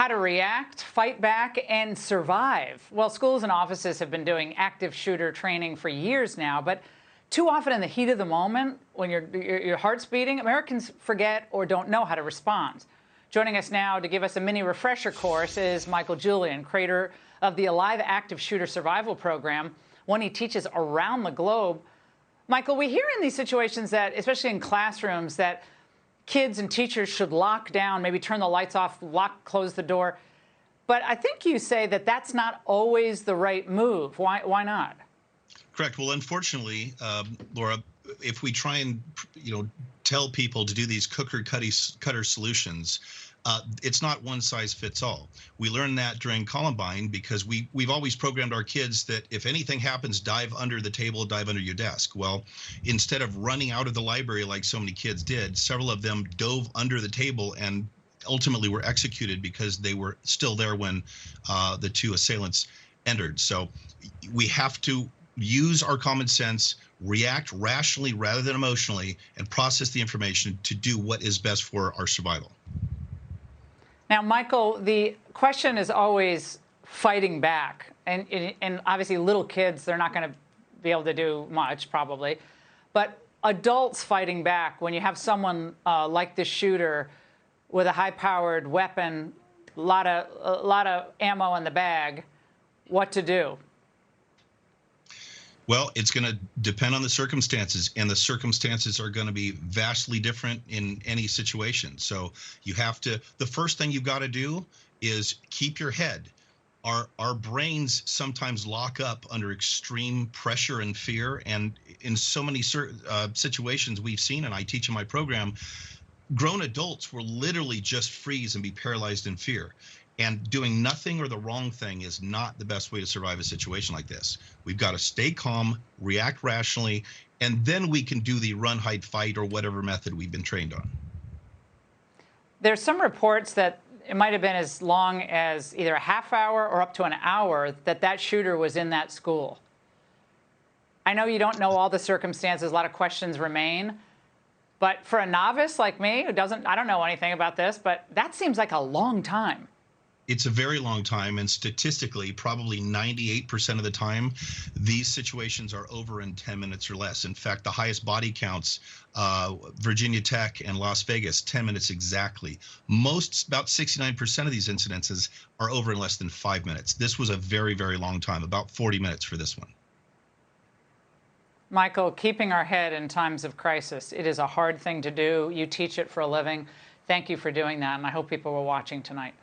how to react, fight back, and survive. Well, schools and offices have been doing active shooter training for years now, but too often in the heat of the moment, when your heart's beating, Americans forget or don't know how to respond. Joining us now to give us a mini refresher course is Michael Julian, creator of the Alive Active Shooter Survival Program, one he teaches around the globe. Michael, we hear in these situations that, especially in classrooms, that kids and teachers should lock down, maybe turn the lights off, close the door. But I think you say that that's not always the right move. Why not? Correct. Well, unfortunately, Laura, if we try and tell people to do these cookie-cutter solutions, it's not one size fits all. We learned that during Columbine because we've always programmed our kids that if anything happens, dive under the table, dive under your desk. Well, instead of running out of the library like so many kids did, several of them dove under the table and ultimately were executed because they were still there when the two assailants entered. So we have to use our common sense, react rationally rather than emotionally, and process the information to do what is best for our survival. Now, Michael, the question is always fighting back. And obviously little kids, they're not going to be able to do much, probably. But adults fighting back, when you have someone like this shooter with a high-powered weapon, a lot of ammo in the bag, what to do? Well, it's going to depend on the circumstances, and the circumstances are going to be vastly different in any situation. So you have to, the first thing you've got to do is keep your head. Our brains sometimes lock up under extreme pressure and fear. And in so many situations we've seen, and I teach in my program, grown adults will literally just freeze and be paralyzed in fear. And doing nothing or the wrong thing is not the best way to survive a situation like this. We've got to stay calm, react rationally, and then we can do the run, hide, fight, or whatever method we've been trained on. There's some reports that it might have been as long as either a half hour or up to an hour that shooter was in that school. I know you don't know all the circumstances. A lot of questions remain. But for a novice like me who I don't know anything about this, but that seems like a long time. It's a very long time, and statistically, probably 98% of the time, these situations are over in 10 minutes or less. In fact, the highest body counts, Virginia Tech and Las Vegas, 10 minutes exactly. About 69% of these incidences are over in less than 5 minutes. This was a very, very long time, about 40 minutes for this one. Michael, keeping our head in times of crisis, it is a hard thing to do. You teach it for a living. Thank you for doing that, and I hope people were watching tonight.